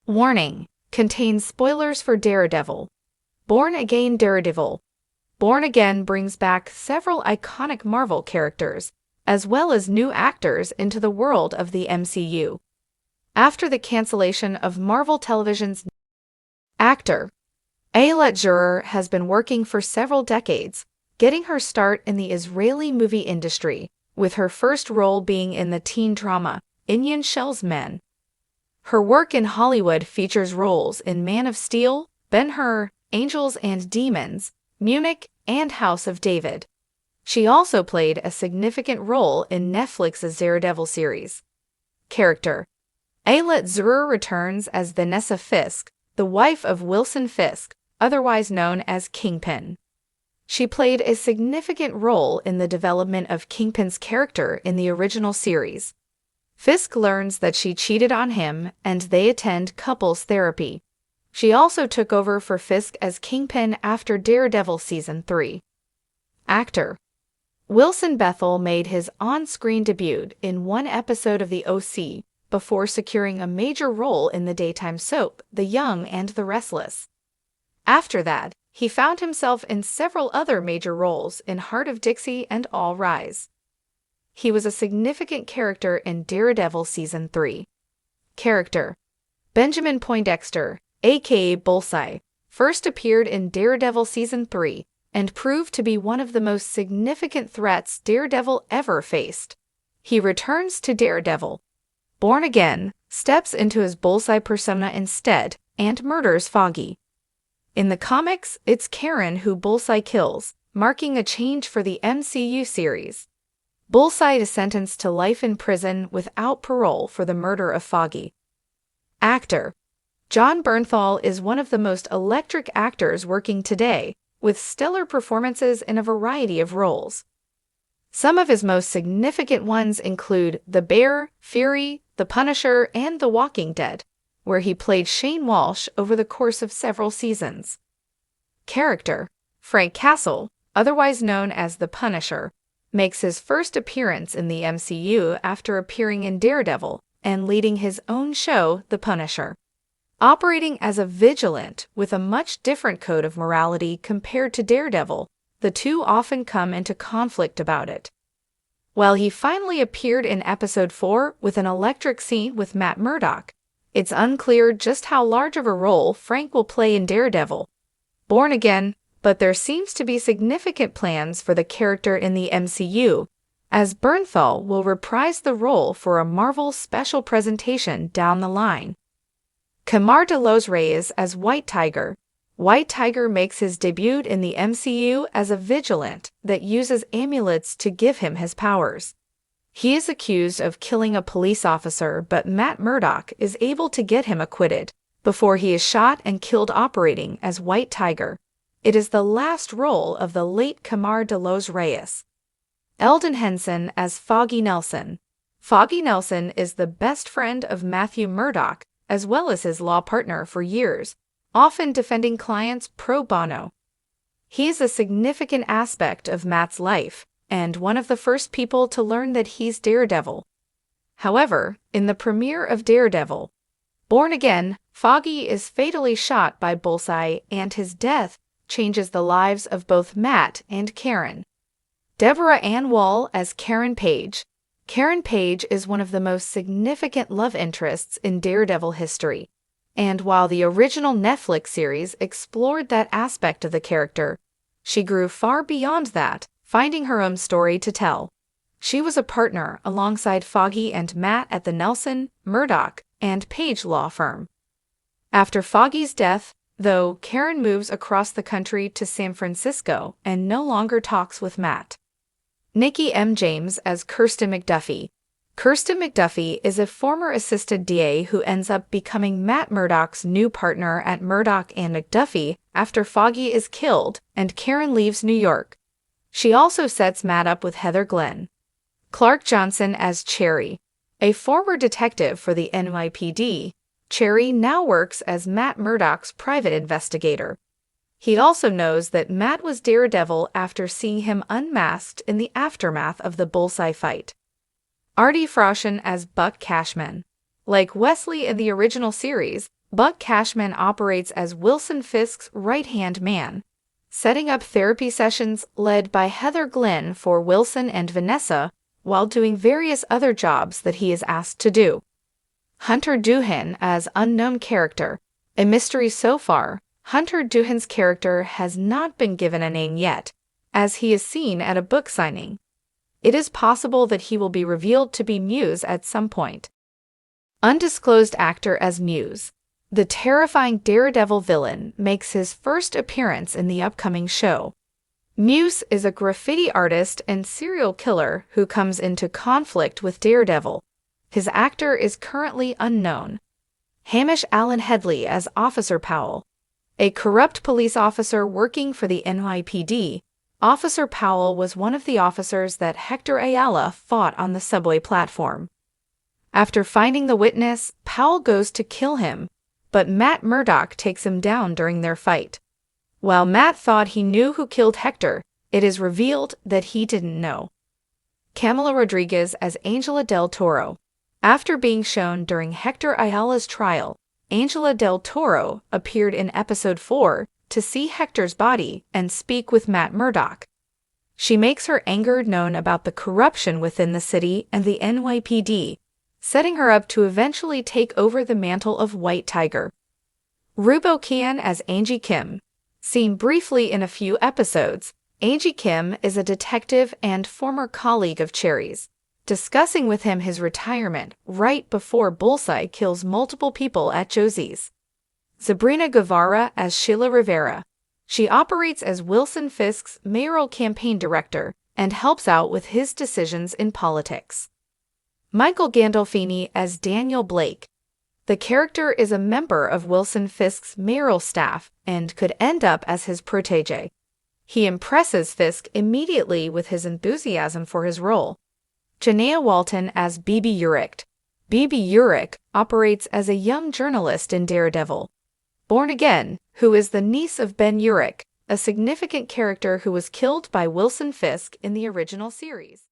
Warning: contains spoilers for Daredevil. Born Again Daredevil. Born Again brings back several iconic Marvel characters, as well as new actors into the world of the MCU. After the cancellation of Marvel Television's actor, Ayelet Zurer has been working for several decades, getting her start in the Israeli movie industry, with her first role being in the teen drama Inyan Shell's Men. Her work in Hollywood features roles in Man of Steel, Ben-Hur, Angels and Demons, Munich, and House of David. She also played a significant role in Netflix's Daredevil series. Character: Ayelet Zurer returns as Vanessa Fisk, the wife of Wilson Fisk, otherwise known as Kingpin. She played a significant role in the development of Kingpin's character in the original series. Fisk learns that she cheated on him and they attend couples therapy. She also took over for Fisk as Kingpin after Daredevil Season 3. Actor: Wilson Bethel made his on-screen debut in one episode of The OC before securing a major role in the daytime soap The Young and the Restless. After that, he found himself in several other major roles in Heart of Dixie and All Rise. He was a significant character in Daredevil Season 3. Character: Benjamin Poindexter, aka Bullseye, first appeared in Daredevil Season 3 and proved to be one of the most significant threats Daredevil ever faced. He returns to Daredevil. Born Again, steps into his Bullseye persona instead and murders Foggy. In the comics, it's Karen who Bullseye kills, marking a change for the MCU series. Bullseye is sentenced to life in prison without parole for the murder of Foggy. Actor: Jon Bernthal is one of the most electric actors working today, with stellar performances in a variety of roles. Some of his most significant ones include The Bear, Fury, The Punisher, and The Walking Dead, where he played Shane Walsh over the course of several seasons. Character: Frank Castle, otherwise known as The Punisher, makes his first appearance in the MCU after appearing in Daredevil and leading his own show, The Punisher. Operating as a vigilant with a much different code of morality compared to Daredevil, the two often come into conflict about it. While he finally appeared in Episode 4 with an electric scene with Matt Murdock, it's unclear just how large of a role Frank will play in Daredevil. Born Again, but there seems to be significant plans for the character in the MCU, as Bernthal will reprise the role for a Marvel special presentation down the line. Kamar de los Reyes as White Tiger. White Tiger makes his debut in the MCU as a vigilant that uses amulets to give him his powers. He is accused of killing a police officer, but Matt Murdock is able to get him acquitted before he is shot and killed operating as White Tiger. It is the last role of the late Kamar de los Reyes. Eldon Henson as Foggy Nelson. Foggy Nelson is the best friend of Matthew Murdock, as well as his law partner for years, often defending clients pro bono. He is a significant aspect of Matt's life, and one of the first people to learn that he's Daredevil. However, in the premiere of Daredevil, Born Again, Foggy is fatally shot by Bullseye, and his death changes the lives of both Matt and Karen. Deborah Ann Woll as Karen Page. Karen Page is one of the most significant love interests in Daredevil history, and while the original Netflix series explored that aspect of the character, she grew far beyond that, finding her own story to tell. She was a partner alongside Foggy and Matt at the Nelson, Murdock, and Page law firm. After Foggy's death, though, Karen moves across the country to San Francisco and no longer talks with Matt. Nikki M. James as Kirsten McDuffie. Kirsten McDuffie is a former assistant DA who ends up becoming Matt Murdock's new partner at Murdock and McDuffie after Foggy is killed and Karen leaves New York. She also sets Matt up with Heather Glenn. Clark Johnson as Cherry. A former detective for the NYPD, Cherry now works as Matt Murdock's private investigator. He also knows that Matt was Daredevil after seeing him unmasked in the aftermath of the Bullseye fight. Artie Froschen as Buck Cashman. Like Wesley in the original series, Buck Cashman operates as Wilson Fisk's right-hand man, setting up therapy sessions led by Heather Glenn for Wilson and Vanessa while doing various other jobs that he is asked to do. Hunter Doohan as unknown character. A mystery so far, Hunter Doohan's character has not been given a name yet, as he is seen at a book signing. It is possible that he will be revealed to be Muse at some point. Undisclosed actor as Muse. The terrifying Daredevil villain makes his first appearance in the upcoming show. Muse is a graffiti artist and serial killer who comes into conflict with Daredevil. His actor is currently unknown. Hamish Allen Headley as Officer Powell. A corrupt police officer working for the NYPD, Officer Powell was one of the officers that Hector Ayala fought on the subway platform. After finding the witness, Powell goes to kill him, but Matt Murdock takes him down during their fight. While Matt thought he knew who killed Hector, it is revealed that he didn't know. Camila Rodriguez as Angela Del Toro. After being shown during Hector Ayala's trial, Angela Del Toro appeared in Episode 4 to see Hector's body and speak with Matt Murdock. She makes her anger known about the corruption within the city and the NYPD, setting her up to eventually take over the mantle of White Tiger. Rubo Kian as Angie Kim. Seen briefly in a few episodes, Angie Kim is a detective and former colleague of Cherry's, discussing with him his retirement right before Bullseye kills multiple people at Josie's. Sabrina Guevara as Sheila Rivera. She operates as Wilson Fisk's mayoral campaign director and helps out with his decisions in politics. Michael Gandolfini as Daniel Blake. The character is a member of Wilson Fisk's mayoral staff and could end up as his protege. He impresses Fisk immediately with his enthusiasm for his role. Janaea Walton as Bibi Urick. Bibi Urick operates as a young journalist in Daredevil. Born Again, who is the niece of Ben Urick, a significant character who was killed by Wilson Fisk in the original series.